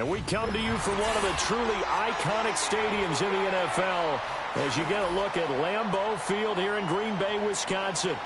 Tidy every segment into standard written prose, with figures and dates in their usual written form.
And we come to you from one of the truly iconic stadiums in the NFL as you get a look at Lambeau Field here in Green Bay, Wisconsin.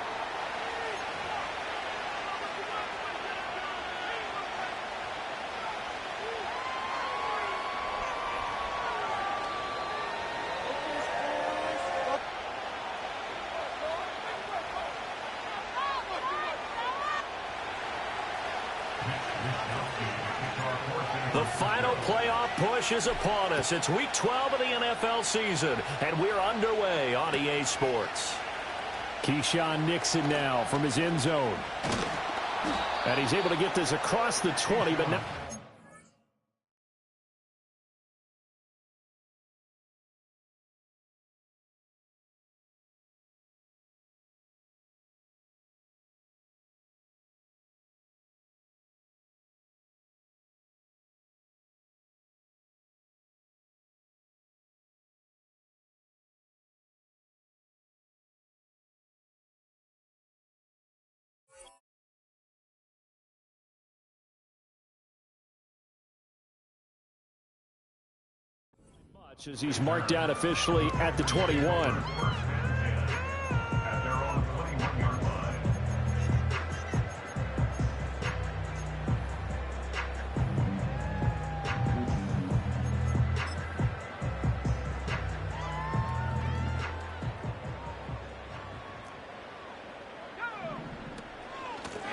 The final playoff push is upon us. It's week 12 of the NFL season, and we're underway on EA Sports. Keyshawn Nixon now from his end zone. And he's able to get this across the 20, but now... as he's marked down officially at the 21.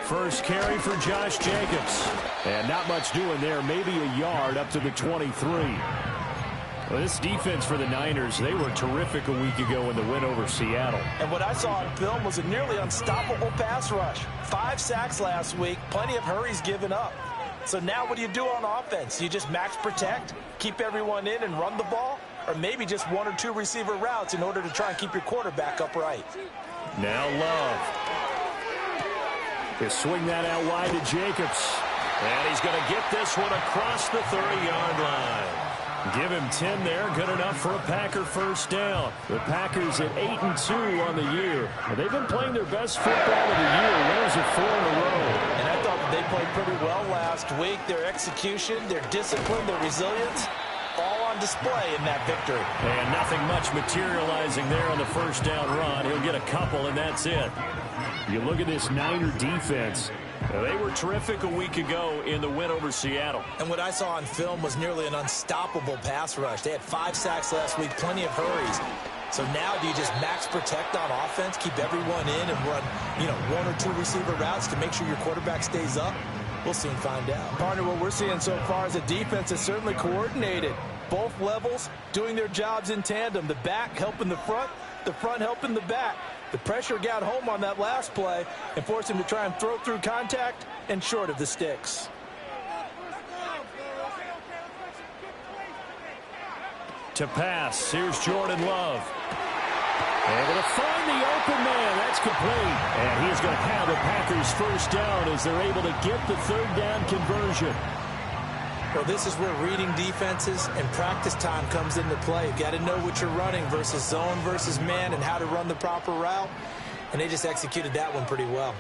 First carry for Josh Jacobs. And not much doing there, maybe a yard up to the 23. Well, this defense for the Niners, they were terrific a week ago in the win over Seattle. And what I saw on film was a nearly unstoppable pass rush. 5 sacks last week, plenty of hurries given up. So now what do you do on offense? You just max protect, keep everyone in and run the ball? Or maybe just 1 or 2 receiver routes in order to try and keep your quarterback upright? Now Love. They swing that out wide to Jacobs. And he's going to get this one across the 30-yard line. Give him 10 there, good enough for a Packer first down. The Packers at 8-2 on the year. They've been playing their best football of the year. Winners of 4 in a row. And I thought that they played pretty well last week. Their execution, their discipline, their resilience, all on display in that victory. And nothing much materializing there on the first down run. He'll get a couple, and that's it. You look at this Niner defense. They were terrific a week ago in the win over Seattle. And what I saw on film was nearly an unstoppable pass rush. They had 5 sacks last week, plenty of hurries. So now do you just max protect on offense, keep everyone in and run, 1 or 2 receiver routes to make sure your quarterback stays up? We'll soon find out. Partner, what we're seeing so far is the defense is certainly coordinated. Both levels doing their jobs in tandem. The back helping the front helping the back. The pressure got home on that last play and forced him to try and throw through contact and short of the sticks. To pass, here's Jordan Love. Able to find the open man. That's complete. And he is going to have the Packers first down as they're able to get the third down conversion. Well, this is where reading defenses and practice time comes into play. You've got to know what you're running versus zone versus man and how to run the proper route. And they just executed that one pretty well.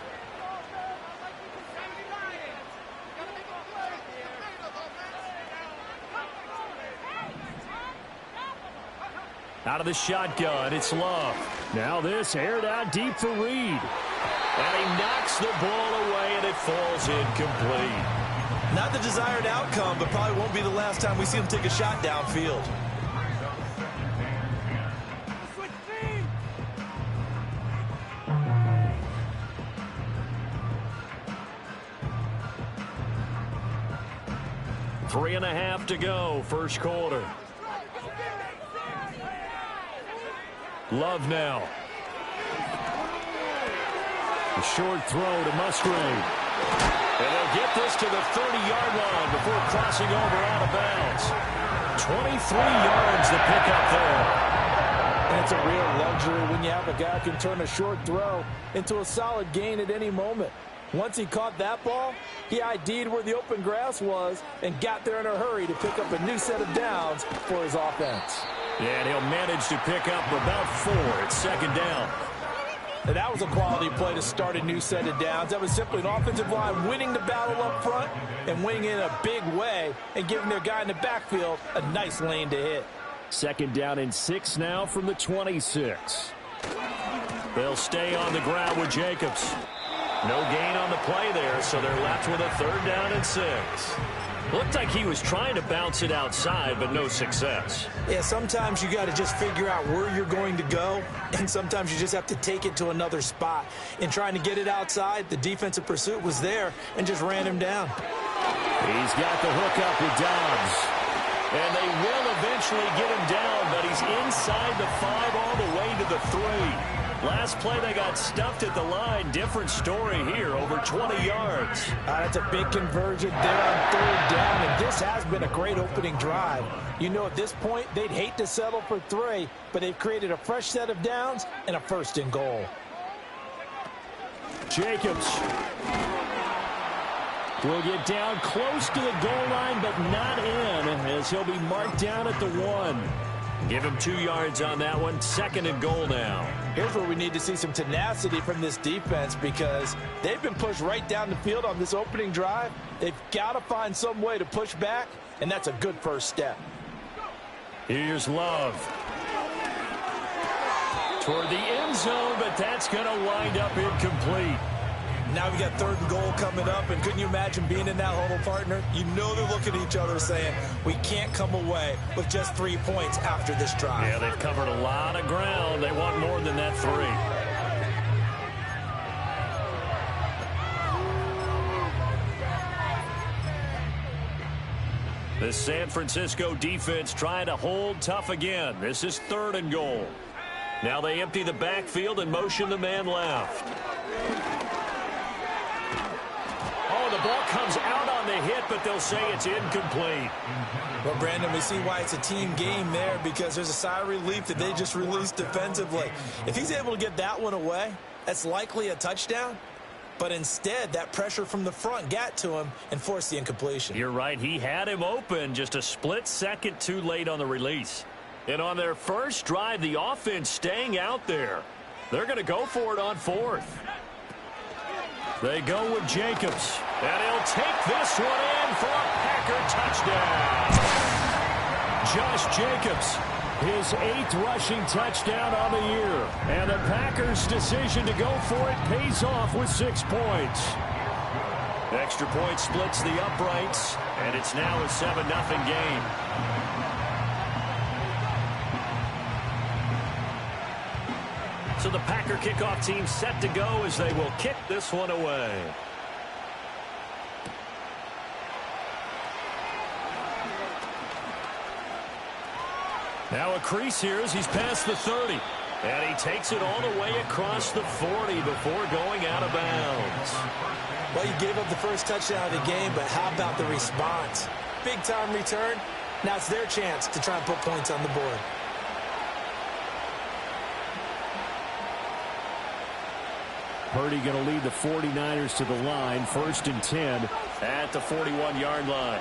Out of the shotgun, it's Love. Now this aired out deep for Reed. And he knocks the ball away, and it falls incomplete. Not the desired outcome, but probably won't be the last time we see him take a shot downfield. Three and a half to go, first quarter. Love now. A short throw to Musgrave. And they'll get this to the 30-yard line before crossing over out of bounds. 23 yards to pick up there. And it's a real luxury when you have a guy who can turn a short throw into a solid gain at any moment. Once he caught that ball, he ID'd where the open grass was and got there in a hurry to pick up a new set of downs for his offense. Yeah, and he'll manage to pick up about 4 at second down. And that was a quality play to start a new set of downs. That was simply an offensive line winning the battle up front and winning in a big way and giving their guy in the backfield a nice lane to hit. 2nd down and 6 now from the 26. They'll stay on the ground with Jacobs. No gain on the play there, so they're left with a 3rd down and 6. Looked like he was trying to bounce it outside, but no success. Yeah, sometimes you got to just figure out where you're going to go, and sometimes you just have to take it to another spot. In trying to get it outside, the defensive pursuit was there and just ran him down. He's got the hook up with Dobbs. And they will eventually get him down, but he's inside the 5 all the way to the 3. Last play, they got stuffed at the line. Different story here, over 20 yards. That's a big conversion there on 3rd down, and this has been a great opening drive. You know, at this point, they'd hate to settle for 3, but they've created a fresh set of downs and a 1st and goal. Jacobs will get down close to the goal line, but not in, as he'll be marked down at the 1. Give him 2 yards on that one. 2nd and goal now. Here's where we need to see some tenacity from this defense because they've been pushed right down the field on this opening drive. They've got to find some way to push back, and that's a good first step. Here's Love. Toward the end zone, but that's going to wind up incomplete. Now we got 3rd and goal coming up, and couldn't you imagine being in that huddle, partner? You know they're looking at each other saying, we can't come away with just 3 points after this drive. Yeah, they've covered a lot of ground. They want more than that 3. The San Francisco defense trying to hold tough again. This is 3rd and goal. Now they empty the backfield and motion the man left. Oh, the ball comes out on the hit, but they'll say it's incomplete. Well, Brandon, we see why it's a team game there because there's a sigh of relief that they just released defensively. If he's able to get that one away, that's likely a touchdown. But instead, that pressure from the front got to him and forced the incompletion. You're right. He had him open, just a split second too late on the release. And on their first drive, the offense staying out there. They're going to go for it on 4th. They go with Jacobs. And he'll take this one in for a Packer touchdown. Josh Jacobs, his 8th rushing touchdown on the year. And the Packers' decision to go for it pays off with 6 points. Extra point splits the uprights, and it's now a 7-0 game. So the Packer kickoff team set to go as they will kick this one away. Now a crease here as he's past the 30. And he takes it all the way across the 40 before going out of bounds. Well, you gave up the first touchdown of the game, but how about the response? Big-time return. Now it's their chance to try and put points on the board. Purdy going to lead the 49ers to the line. 1st and 10 at the 41-yard line.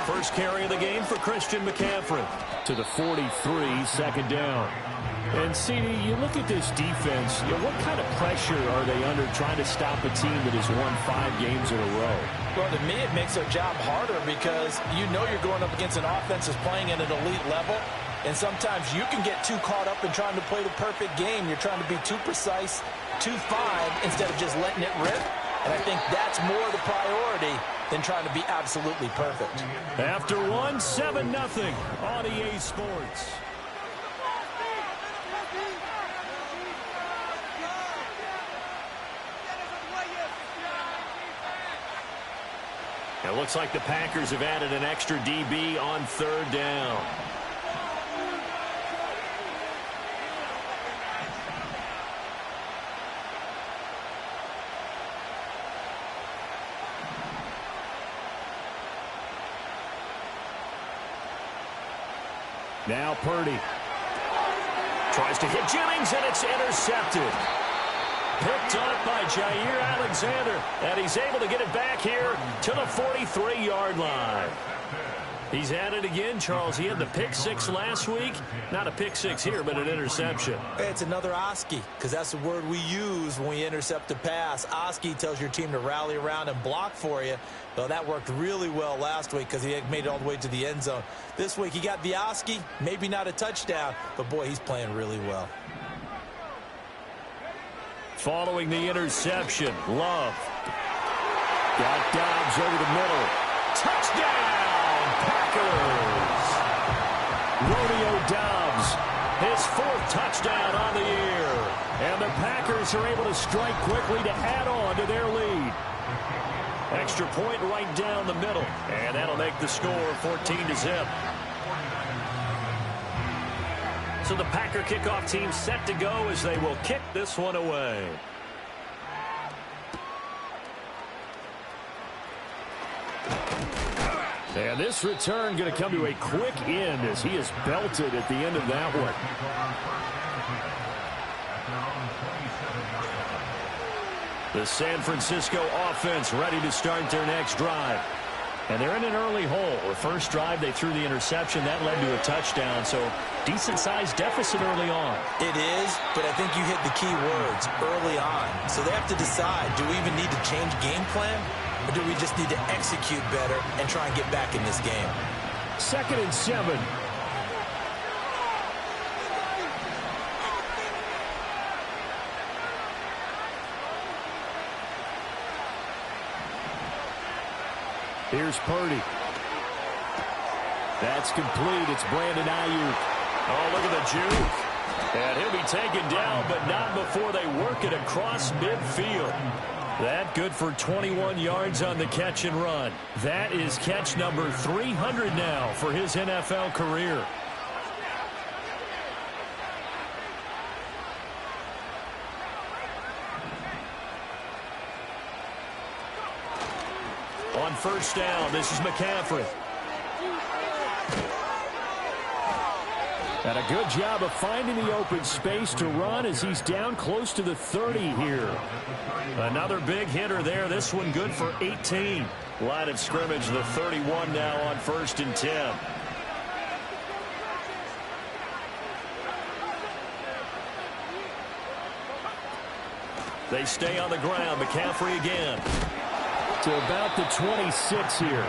First carry of the game for Christian McCaffrey. To the 43, 2nd down. And, CD, you look at this defense, what kind of pressure are they under trying to stop a team that has won 5 games in a row? Well, to me, it makes their job harder because you know you're going up against an offense that's playing at an elite level. And sometimes you can get too caught up in trying to play the perfect game. You're trying to be too precise, too fine, instead of just letting it rip. And I think that's more the priority than trying to be absolutely perfect. After 1, 7-0 on EA Sports. It looks like the Packers have added an extra DB on 3rd down. Now Purdy. Tries to hit Jennings, and it's intercepted. Picked up by Jair Alexander, and he's able to get it back here to the 43-yard line. He's at it again, Charles. He had the pick six last week. Not a pick six here, but an interception. It's another Oski, because that's the word we use when we intercept a pass. Oski tells your team to rally around and block for you. Well, that worked really well last week because he made it all the way to the end zone. This week he got the Oski, maybe not a touchdown, but boy, he's playing really well. Following the interception, Love. Got Dobbs over the middle. Touchdown, Packers! Rodeo Dobbs, his 4th touchdown on the year. And the Packers are able to strike quickly to add on to their lead. Extra point right down the middle. And that'll make the score 14-0. So the Packer kickoff team set to go as they will kick this one away. And this return going to come to a quick end as he is belted at the end of that one. The San Francisco offense ready to start their next drive. And they're in an early hole. The first drive, they threw the interception. That led to a touchdown. So decent-sized deficit early on. It is, but I think you hit the key words, early on. So they have to decide, do we even need to change game plan? Or do we just need to execute better and try and get back in this game? 2nd and 7. Here's Purdy. That's complete. It's Brandon Ayuk. Oh, look at the juke. And he'll be taken down, but not before they work it across midfield. That good for 21 yards on the catch and run. That is catch number 300 now for his NFL career. On first down, this is McCaffrey. And a good job of finding the open space to run as he's down close to the 30 here. Another big hitter there. This one good for 18. Line of scrimmage, the 31 now on 1st and 10. They stay on the ground. McCaffrey again. To about the 26 here.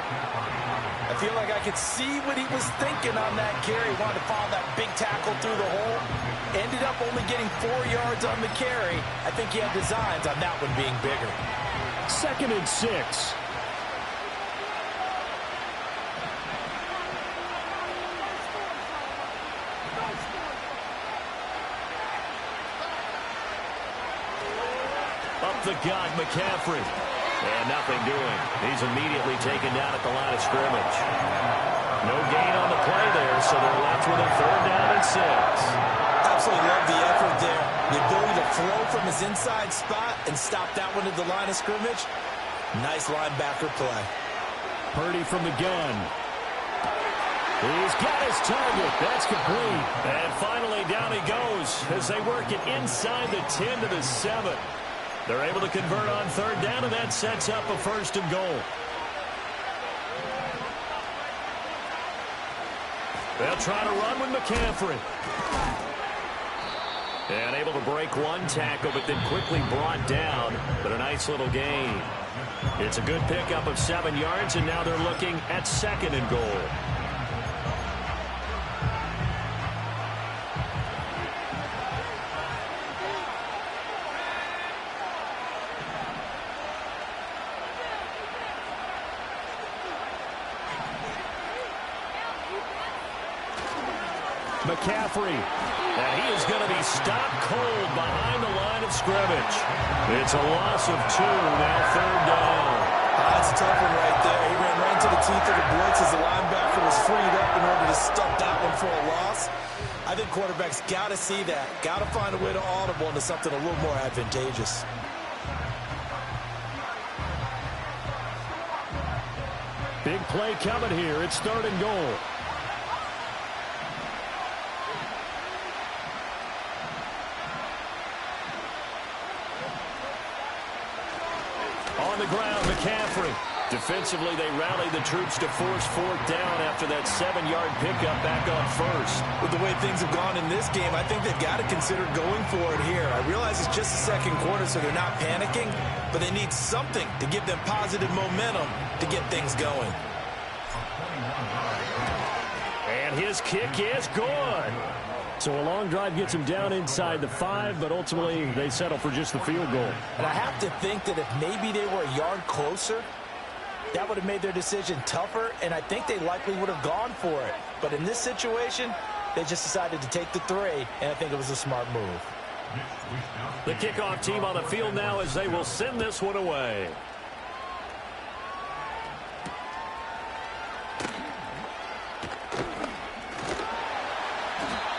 I feel like I could see what he was thinking on that carry. He wanted to follow that big tackle through the hole. Ended up only getting 4 yards on the carry. I think he had designs on that one being bigger. 2nd and 6. Up the gut, McCaffrey. And nothing doing. He's immediately taken down at the line of scrimmage. No gain on the play there, so they're left with a 3rd down and 6. Absolutely love the effort there. The ability to flow from his inside spot and stop that one at the line of scrimmage. Nice linebacker play. Purdy from the gun. He's got his target. That's complete. And finally down he goes as they work it inside the 10 to the 7. They're able to convert on 3rd down, and that sets up a 1st and goal. They'll try to run with McCaffrey. And able to break one tackle, but then quickly brought down. But a nice little gain. It's a good pickup of 7 yards, and now they're looking at 2nd and goal. McCaffrey. And he is going to be stopped cold behind the line of scrimmage. It's a loss of 2, now 3rd down. That's a tough one right there. He ran right into the teeth of the blitz as the linebacker was freed up in order to stop that one for a loss. I think quarterbacks got to see that. Got to find a way to audible into something a little more advantageous. Big play coming here. It's 3rd and goal. On the ground, McCaffrey. Defensively, they rally the troops to force fourth down after that 7-yard pickup back on first. With the way things have gone in this game, I think they've got to consider going for it here. I realize it's just the second quarter, so they're not panicking, but they need something to give them positive momentum to get things going. And his kick is good. So a long drive gets him down inside the 5, but ultimately they settle for just the field goal. And I have to think that if maybe they were a yard closer, that would have made their decision tougher, and I think they likely would have gone for it. But in this situation, they just decided to take the 3, and I think it was a smart move. The kickoff team on the field now as they will send this one away.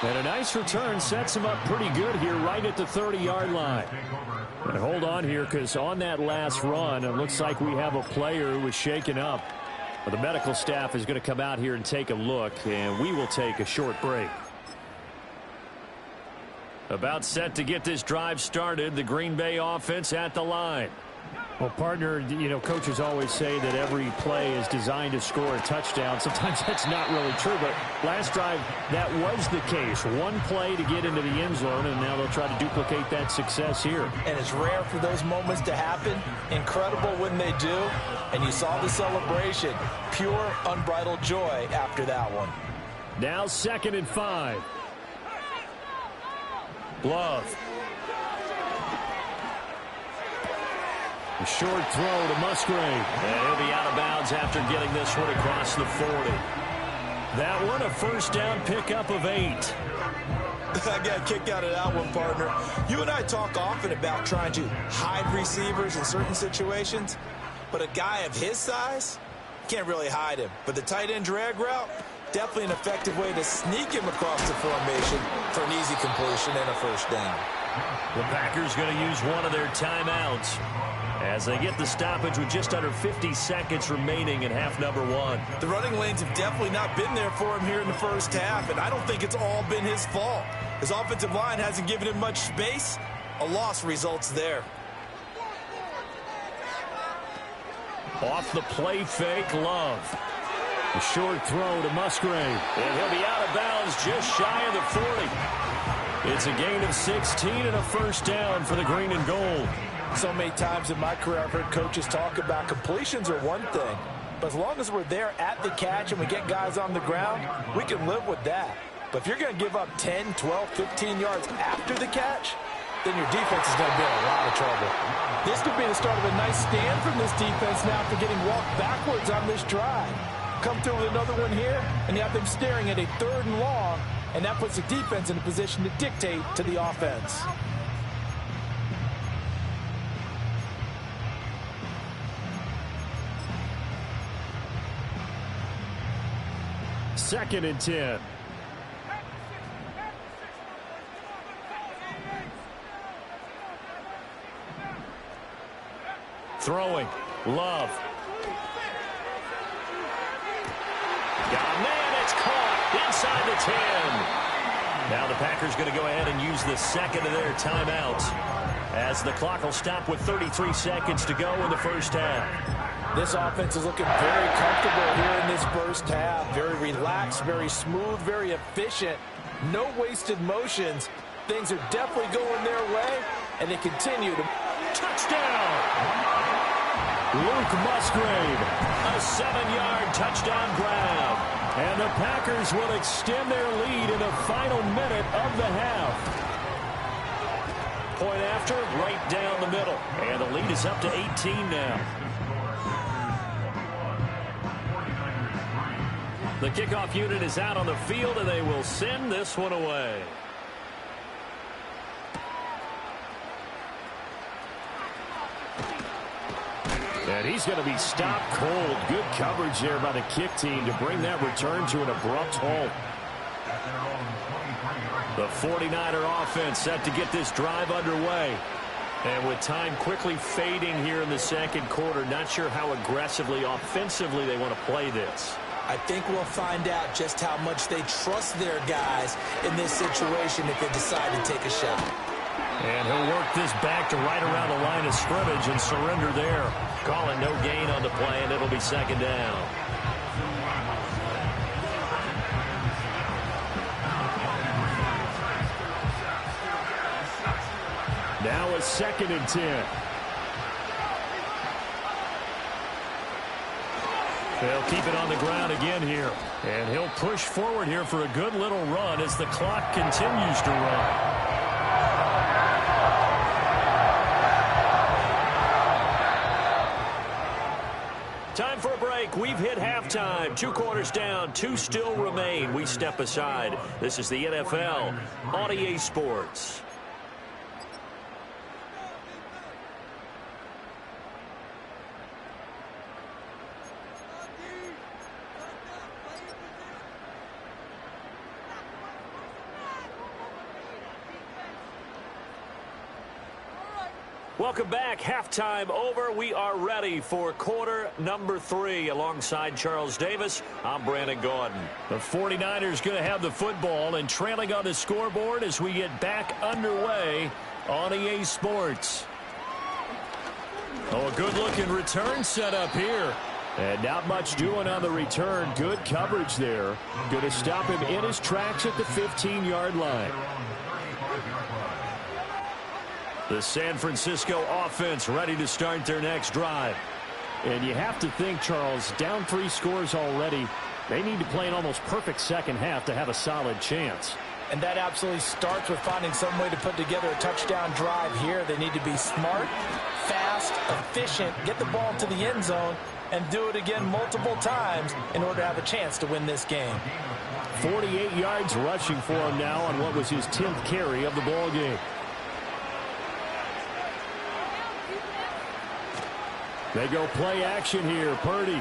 And a nice return sets him up pretty good here right at the 30-yard line. And hold on here, because on that last run, it looks like we have a player who was shaken up. Well, the medical staff is going to come out here and take a look, and we will take a short break. About set to get this drive started, the Green Bay offense at the line. Well, partner, you know, coaches always say that every play is designed to score a touchdown. Sometimes that's not really true, but last drive, that was the case. One play to get into the end zone, and now they'll try to duplicate that success here. And it's rare for those moments to happen. Incredible when they do. And you saw the celebration. Pure, unbridled joy after that one. Now 2nd and 5. Love. A short throw to Musgrave. And he'll be out of bounds after getting this one across the 40. That one a first down pickup of 8. I got a kick out of that one, partner. You and I talk often about trying to hide receivers in certain situations, but a guy of his size, can't really hide him. But the tight end drag route, definitely an effective way to sneak him across the formation for an easy completion and a first down. The Packers going to use one of their timeouts as they get the stoppage with just under 50 seconds remaining in half number 1. The running lanes have definitely not been there for him here in the first half, and I don't think it's all been his fault. His offensive line hasn't given him much space. A loss results there. Off the play fake, Love. A short throw to Musgrave. And he'll be out of bounds just shy of the 40. It's a gain of 16 and a first down for the green and gold. So many times in my career I've heard coaches talk about completions are one thing, but as long as we're there at the catch and we get guys on the ground, we can live with that. But if you're going to give up 10, 12, 15 yards after the catch, then your defense is going to be in a lot of trouble. This could be the start of a nice stand from this defense now after getting walked backwards on this drive. Come through with another one here, and you have them staring at a 3rd and long, and that puts the defense in a position to dictate to the offense. Second and 10. Throwing. Love. Got a man. It's caught inside the 10. Now the Packers going to go ahead and use the second of their timeouts as the clock will stop with 33 seconds to go in the first half. This offense is looking very comfortable here in this first half. Very relaxed, very smooth, very efficient. No wasted motions. Things are definitely going their way, and they continue to... Touchdown! Luke Musgrave. A 7-yard touchdown grab. And the Packers will extend their lead in the final minute of the half. Point after, right down the middle. And the lead is up to 18 now. The kickoff unit is out on the field, and they will send this one away. And he's going to be stopped cold. Good coverage there by the kick team to bring that return to an abrupt halt. The 49er offense set to get this drive underway. And with time quickly fading here in the second quarter, not sure how aggressively, offensively they want to play this. I think we'll find out just how much they trust their guys in this situation if they decide to take a shot. And he'll work this back to right around the line of scrimmage and surrender there. Calling no gain on the play, and it'll be second down. Now a 2nd and 10. They'll keep it on the ground again here. And he'll push forward here for a good little run as the clock continues to run. Time for a break. We've hit halftime. 2 quarters down. 2 still remain. We step aside. This is the NFL on EA Sports. Welcome back. Halftime over. We are ready for quarter number 3. Alongside Charles Davis, I'm Brandon Gordon. The 49ers going to have the football and trailing on the scoreboard as we get back underway on EA Sports. Oh, a good-looking return set up here. And not much doing on the return. Good coverage there. Going to stop him in his tracks at the 15-yard line. The San Francisco offense ready to start their next drive. And you have to think, Charles, down 3 scores already. They need to play an almost perfect second half to have a solid chance. And that absolutely starts with finding some way to put together a touchdown drive here. They need to be smart, fast, efficient, get the ball to the end zone, and do it again multiple times in order to have a chance to win this game. 48 yards rushing for him now on what was his 10th carry of the ball game. They go play action here. Purdy.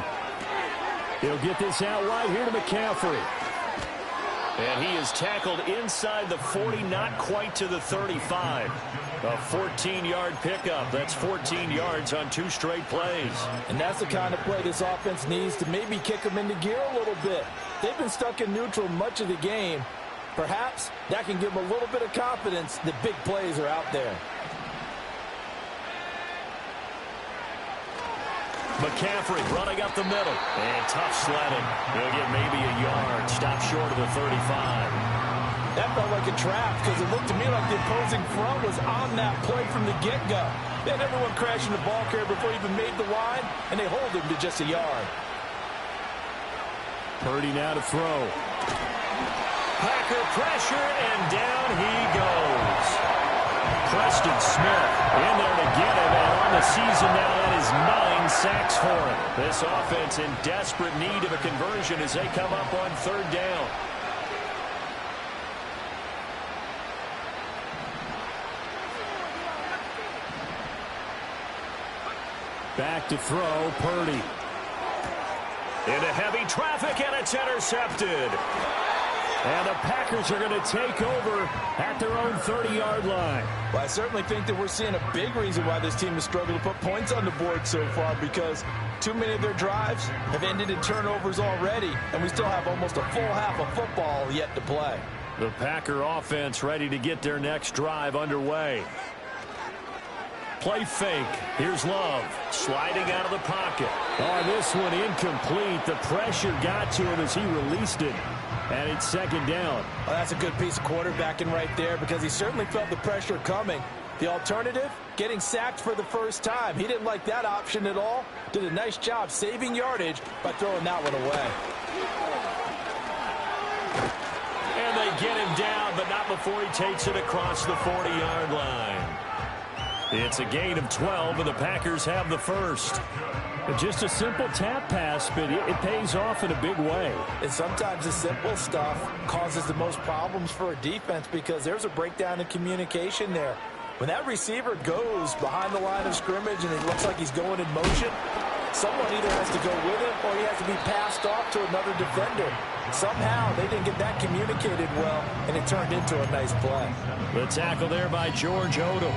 He'll get this out wide here to McCaffrey. And he is tackled inside the 40, not quite to the 35. A 14-yard pickup. That's 14 yards on 2 straight plays. And that's the kind of play this offense needs to maybe kick them into gear a little bit. They've been stuck in neutral much of the game. Perhaps that can give them a little bit of confidence that big plays are out there. McCaffrey running up the middle. And tough sledding. He'll get maybe a yard. Stop short of the 35. That felt like a trap because it looked to me like the opposing front was on that play from the get-go. They had everyone crashing the ball carrier before he even made the line, and they hold him to just a yard. Purdy now to throw. Packer pressure, and down he goes. Preston Smith in there to get him, and on the season now that is 9 sacks for him. This offense in desperate need of a conversion as they come up on 3rd down. Back to throw, Purdy. Into heavy traffic, and it's intercepted. And the Packers are going to take over at their own 30-yard line. Well, I certainly think that we're seeing a big reason why this team has struggled to put points on the board so far, because too many of their drives have ended in turnovers already, and we still have almost a full half of football yet to play. The Packer offense ready to get their next drive underway. Play fake. Here's Love. Sliding out of the pocket. Oh, this one incomplete. The pressure got to him as he released it. And it's 2nd down. Well, that's a good piece of quarterbacking right there because he certainly felt the pressure coming. The alternative, getting sacked for the first time. He didn't like that option at all. Did a nice job saving yardage by throwing that one away. And they get him down, but not before he takes it across the 40-yard line. It's a gain of 12, and the Packers have the first. Just a simple tap pass, but it pays off in a big way. And sometimes the simple stuff causes the most problems for a defense because there's a breakdown in communication there. When that receiver goes behind the line of scrimmage and it looks like he's going in motion, someone either has to go with him or he has to be passed off to another defender. Somehow they didn't get that communicated well, and it turned into a nice play. The tackle there by George Odom.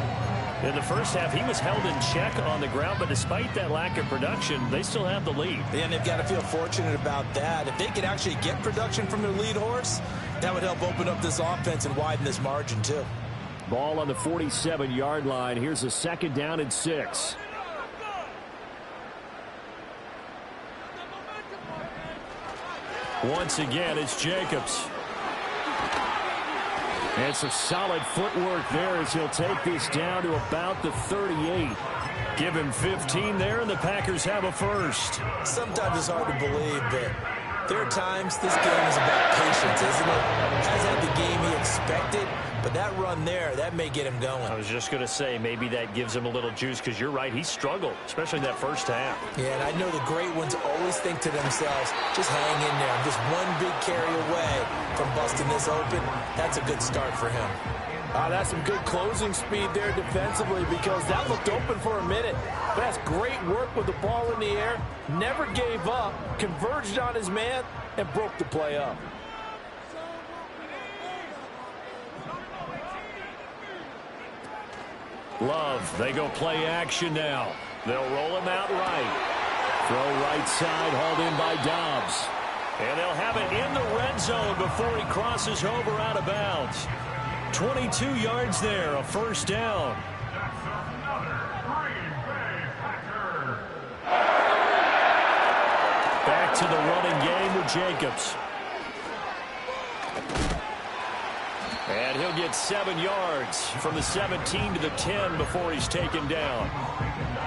In the first half, he was held in check on the ground, but despite that lack of production, they still have the lead. And they've got to feel fortunate about that. If they could actually get production from their lead horse, that would help open up this offense and widen this margin, too. Ball on the 47-yard line. Here's a 2nd down and 6. Once again, it's Jacobs. And some solid footwork there as he'll take this down to about the 38. Give him 15 there, and the Packers have a first. Sometimes it's hard to believe, but there are times this game is about patience, isn't it? Hasn't had the game he expected, but that run there, that may get him going. I was just going to say, maybe that gives him a little juice, because you're right, he struggled, especially in that first half. Yeah, and I know the great ones always think to themselves, just hang in there. I'm just one big carry away from busting this open. That's a good start for him. That's some good closing speed there defensively, because that looked open for a minute. But that's great work with the ball in the air. Never gave up, converged on his man, and broke the play up. Love, they go play action now. They'll roll him out right. Throw right side, hauled in by Dobbs. And they'll have it in the red zone before he crosses over out of bounds. 22 yards there, a first down. Back to the running game with Jacobs. And he'll get 7 yards from the 17 to the 10 before he's taken down.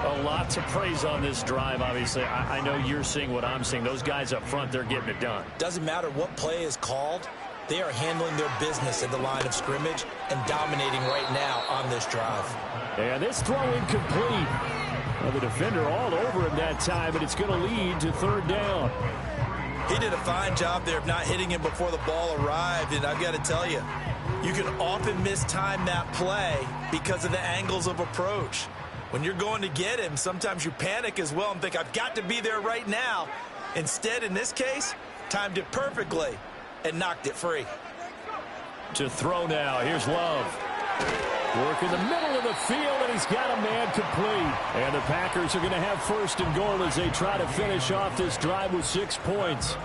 A lot to praise on this drive, obviously. I know you're seeing what I'm seeing. Those guys up front, they're getting it done. Doesn't matter what play is called. They are handling their business at the line of scrimmage and dominating right now on this drive. And this throw incomplete. Well, the defender all over him that time, but it's going to lead to 3rd down. He did a fine job there of not hitting him before the ball arrived, and I've got to tell you, you can often mistime that play because of the angles of approach. When you're going to get him, sometimes you panic as well and think, I've got to be there right now. Instead, in this case, timed it perfectly and knocked it free. To throw now, here's Love. Work in the middle of the field, and he's got a man complete. And the Packers are going to have 1st and goal as they try to finish off this drive with 6 points.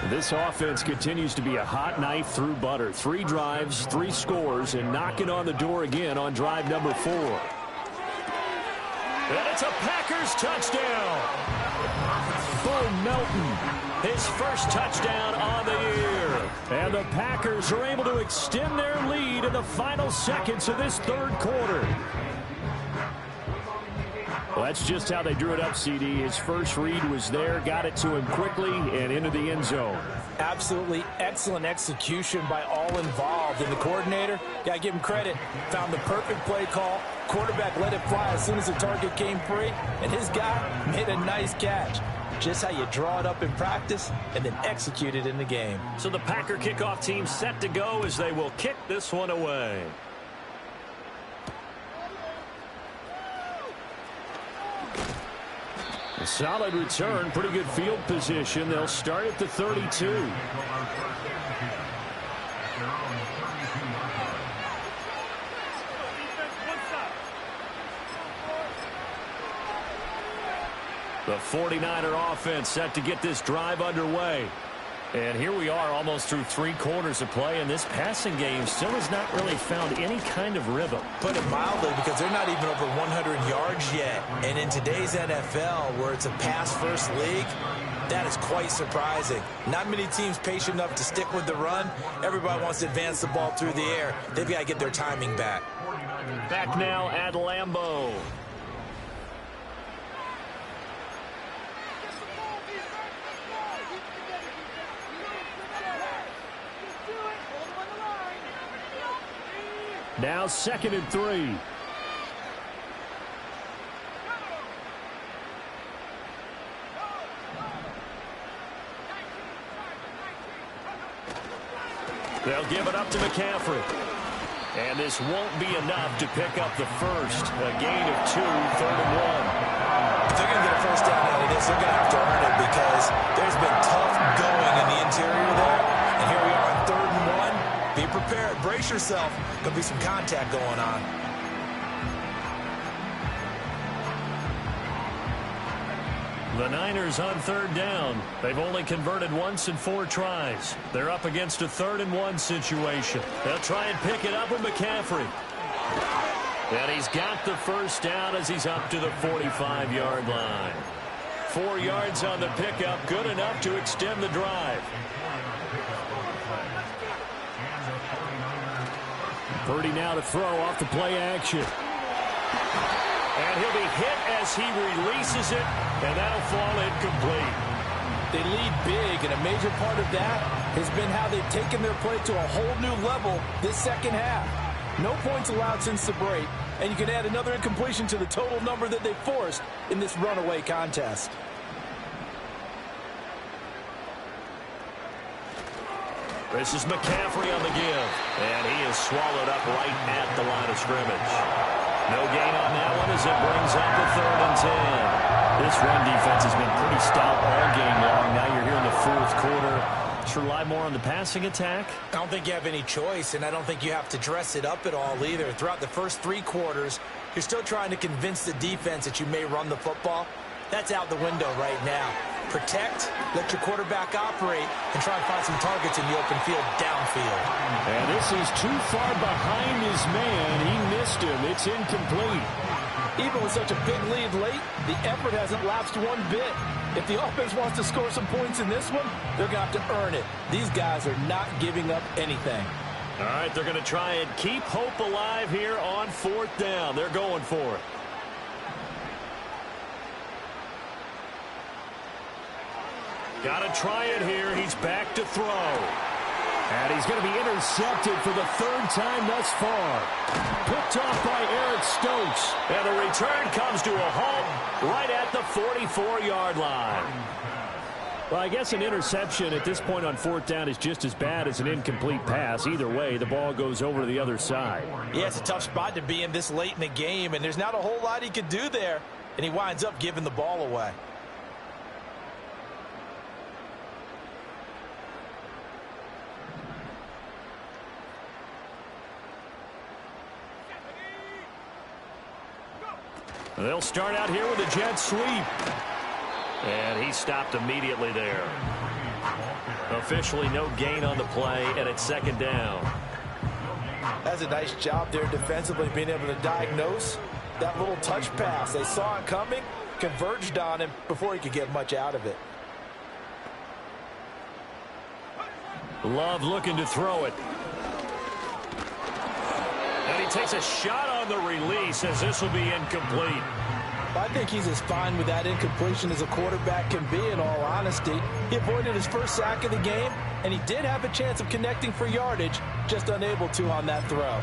This offense continues to be a hot knife through butter. 3 drives, 3 scores, and knocking on the door again on drive number 4. And it's a Packers touchdown. Bo Melton, his first touchdown on the year. And the Packers are able to extend their lead in the final seconds of this 3rd quarter. Well, that's just how they drew it up, CD. His first read was there, got it to him quickly, and into the end zone. Absolutely excellent execution by all involved. And the coordinator, got to give him credit, found the perfect play call. Quarterback let it fly as soon as the target came free, and his guy made a nice catch. Just how you draw it up in practice and then execute it in the game. So the Packer kickoff team set to go as they will kick this one away. A solid return, pretty good field position. They'll start at the 32. The 49er offense set to get this drive underway. And here we are almost through 3 quarters of play, and this passing game still has not really found any kind of rhythm. Put it mildly, because they're not even over 100 yards yet. And in today's NFL, where it's a pass-first league, that is quite surprising. Not many teams patient enough to stick with the run. Everybody wants to advance the ball through the air. They've got to get their timing back. Back now at Lambeau. Now 2nd and 3. They'll give it up to McCaffrey. And this won't be enough to pick up the first. A gain of 2, 3rd and 1. If they're going to get a first down out of this, they're going to have to earn it, because there's been tough going in the interior there. And here we are on 3rd and 1. Be prepared. Brace yourself. Could be some contact going on. The Niners on 3rd down. They've only converted once in 4 tries. They're up against a 3rd and 1 situation. They'll try and pick it up with McCaffrey. And he's got the first down as he's up to the 45-yard line. 4 yards on the pickup, good enough to extend the drive. Purdy now to throw off the play action. And he'll be hit as he releases it, and that'll fall incomplete. They lead big, and a major part of that has been how they've taken their play to a whole new level this second half. No points allowed since the break, and you can add another incompletion to the total number that they forced in this runaway contest. This is McCaffrey on the give, and he is swallowed up right at the line of scrimmage. No gain on that one as it brings up the 3rd and 10. This run defense has been pretty stout all game long. Now you're here in the 4th quarter. Should rely more on the passing attack? I don't think you have any choice, and I don't think you have to dress it up at all either. Throughout the first 3 quarters, you're still trying to convince the defense that you may run the football. That's out the window right now. Protect, let your quarterback operate, and try and find some targets in the open field downfield. And this is too far behind his man. He missed him. It's incomplete. Even with such a big lead late, the effort hasn't lapsed one bit. If the offense wants to score some points in this one, they're going to have to earn it. These guys are not giving up anything. All right, they're going to try and keep hope alive here on 4th down. They're going for it. Got to try it here. He's back to throw. And he's going to be intercepted for the 3rd time thus far. Picked off by Eric Stokes. And the return comes to a halt right at the 44-yard line. Well, I guess an interception at this point on 4th down is just as bad as an incomplete pass. Either way, the ball goes over to the other side. Yeah, it's a tough spot to be in this late in the game, and there's not a whole lot he could do there, and he winds up giving the ball away. They'll start out here with a jet sweep. And he stopped immediately there. Officially no gain on the play, and it's 2nd down. That's a nice job there defensively, being able to diagnose that little touch pass. They saw it coming, converged on him before he could get much out of it. Love looking to throw it. And he takes a shot on the release as this will be incomplete. I think he's as fine with that incompletion as a quarterback can be, in all honesty. He avoided his first sack of the game, and he did have a chance of connecting for yardage, just unable to on that throw.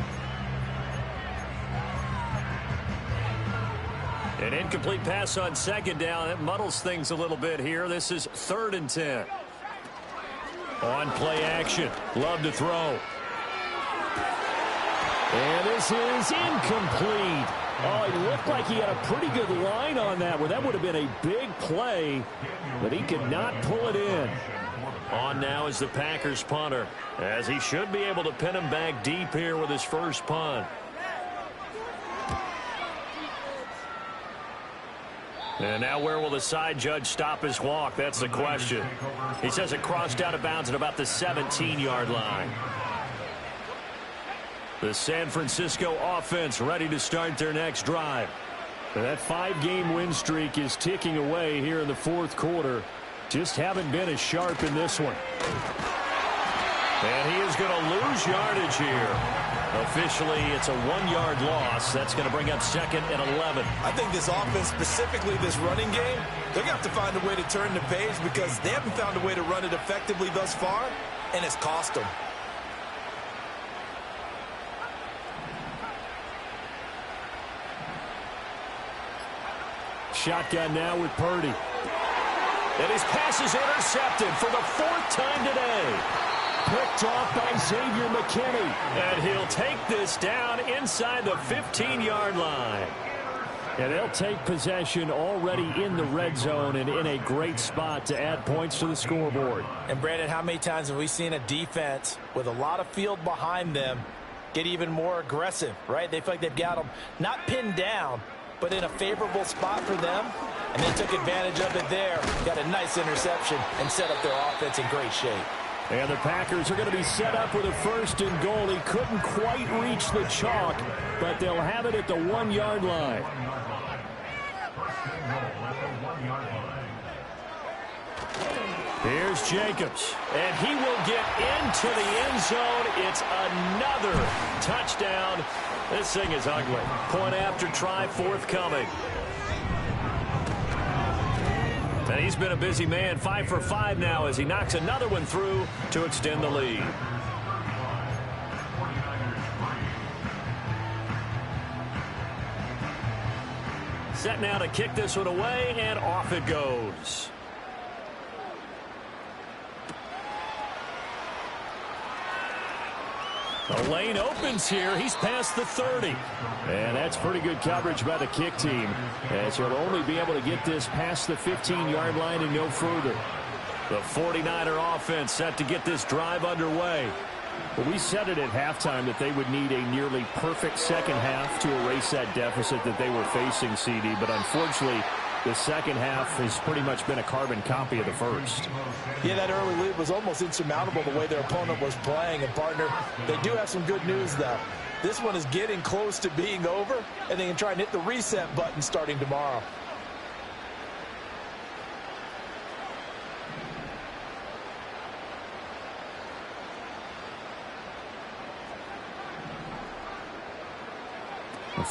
An incomplete pass on 2nd down. It muddles things a little bit here. This is 3rd and 10. On play action. Love to throw. And this is incomplete. Oh, it looked like he had a pretty good line on that one. That would have been a big play, but he could not pull it in. On now is the Packers punter, as he should be able to pin him back deep here with his first punt. And now where will the side judge stop his walk? That's the question. He says it crossed out of bounds at about the 17-yard line. The San Francisco offense ready to start their next drive. That 5-game win streak is ticking away here in the 4th quarter. Just haven't been as sharp in this one. And he is going to lose yardage here. Officially, it's a 1-yard loss. That's going to bring up 2nd and 11. I think this offense, specifically this running game, they're going to have to find a way to turn the page because they haven't found a way to run it effectively thus far, and it's cost them. Shotgun now with Purdy. And his pass is intercepted for the 4th time today. Picked off by Xavier McKinney. And he'll take this down inside the 15-yard line. And they'll take possession already in the red zone and in a great spot to add points to the scoreboard. And, Brandon, how many times have we seen a defense with a lot of field behind them get even more aggressive, right? They feel like they've got them not pinned down, but in a favorable spot for them, and they took advantage of it there. Got a nice interception and set up their offense in great shape. And the Packers are going to be set up with a 1st and goal. He couldn't quite reach the chalk, but they'll have it at the 1-yard line. Here's Jacobs, and he will get into the end zone. It's another touchdown. This thing is ugly. Point after try forthcoming. And he's been a busy man, 5 for 5 now as he knocks another one through to extend the lead. Set now to kick this one away, and off it goes. The lane opens here. He's past the 30. And that's pretty good coverage by the kick team, as he'll only be able to get this past the 15-yard line and no further. The 49er offense set to get this drive underway. Well, we said it at halftime that they would need a nearly perfect second half to erase that deficit that they were facing, CD. But unfortunately, the second half has pretty much been a carbon copy of the first. Yeah, that early lead was almost insurmountable the way their opponent was playing. And, partner, they do have some good news, though. This one is getting close to being over, and they can try and hit the reset button starting tomorrow.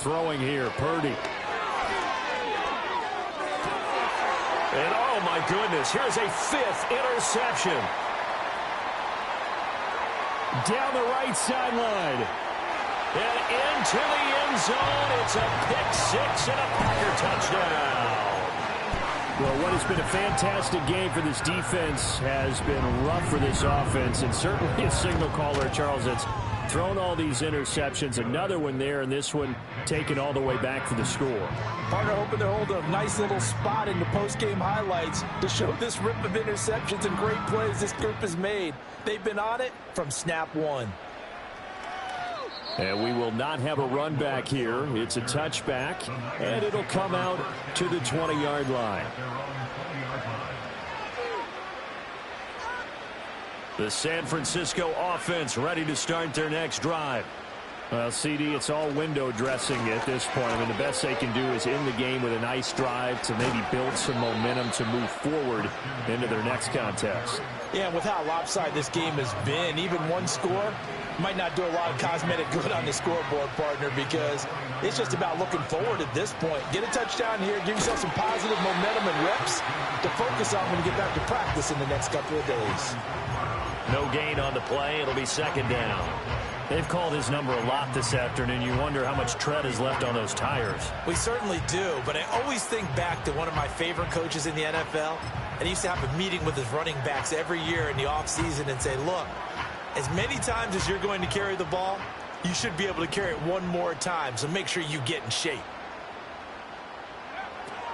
Throwing here, Purdy. And oh my goodness, here's a 5th interception. Down the right sideline. And into the end zone. It's a pick 6 and a Packer touchdown. Well, what has been a fantastic game for this defense has been rough for this offense, and certainly a signal caller, Charles, that's thrown all these interceptions. Another one there, and this one taken all the way back for the score. Partner hoping to hold a nice little spot in the post-game highlights to show this rip of interceptions and great plays this group has made. They've been on it from snap one. And we will not have a run back here. It's a touchback, and it'll come out to the 20-yard line. The San Francisco offense ready to start their next drive. Well, CD, it's all window dressing at this point. I mean, the best they can do is end the game with a nice drive to maybe build some momentum to move forward into their next contest. Yeah, and with how lopsided this game has been, even one score might not do a lot of cosmetic good on the scoreboard, partner, because it's just about looking forward at this point. Get a touchdown here, give yourself some positive momentum and reps to focus on when you get back to practice in the next couple of days. No gain on the play. It'll be second down. They've called his number a lot this afternoon. You wonder how much tread is left on those tires. We certainly do, but I always think back to one of my favorite coaches in the NFL, and he used to have a meeting with his running backs every year in the offseason and say, look, as many times as you're going to carry the ball, you should be able to carry it one more time, so make sure you get in shape.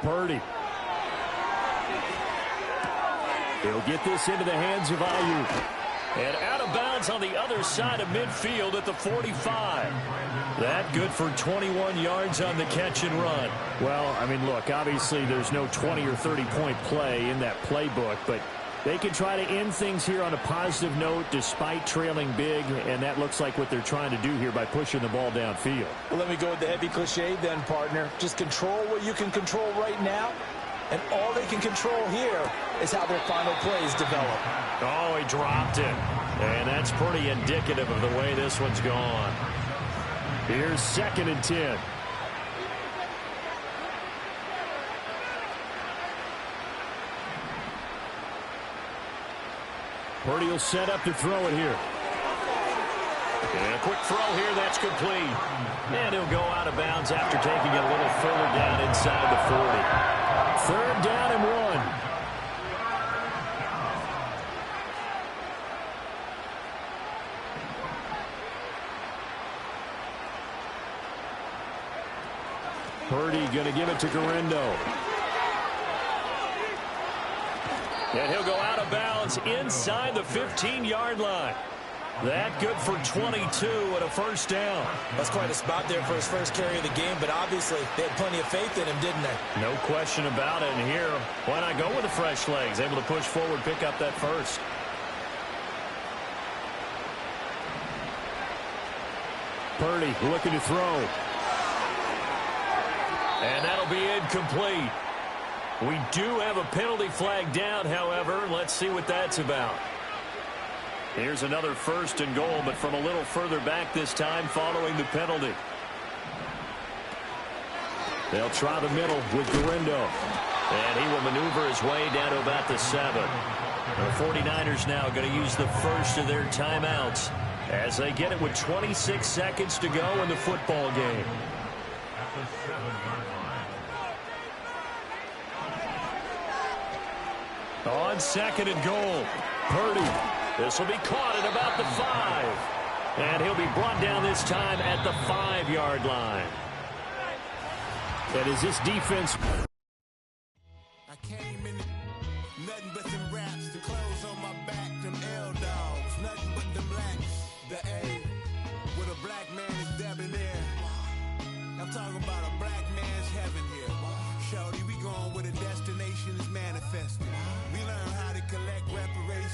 Purdy. He'll get this into the hands of Ayuk. And out of bounds on the other side of midfield at the 45. That good for 21 yards on the catch and run. Well, I mean, look, obviously there's no 20 or 30-point play in that playbook, but they can try to end things here on a positive note despite trailing big, and that looks like what they're trying to do here by pushing the ball downfield. Well, let me go with the heavy cliche then, partner. Just control what you can control right now, and all they can control here is how their final plays develop. Oh, he dropped it. And that's pretty indicative of the way this one's gone. Here's 2nd and 10. Purdy will set up to throw it here. And a quick throw here, that's complete. And he'll go out of bounds after taking it a little further down inside the 40. 3rd down and 1. Purdy going to give it to Garendo. And he'll go out of bounds inside the 15-yard line. That good for 22 and a 1st down. That's quite a spot there for his first carry of the game, but obviously they had plenty of faith in him, didn't they? No question about it. And here, why not go with the fresh legs? Able to push forward, pick up that first. Purdy looking to throw. And that'll be incomplete. We do have a penalty flag down, however. Let's see what that's about. Here's another 1st and goal, but from a little further back this time following the penalty. They'll try the middle with Garindo. And he will maneuver his way down to about the 7. The 49ers now going to use the first of their timeouts as they get it with 26 seconds to go in the football game. On 2nd and goal, Purdy. This will be caught at about the 5. And he'll be brought down this time at the 5-yard line. And is this defense... I came in nothing but them raps, the clothes on my back, them L-dogs, nothing but them blacks, the A, with a black man is debonair. I'm talking about a black man's heaven here. Shorty, we going where the destination is manifested. We learn how to collect reparations.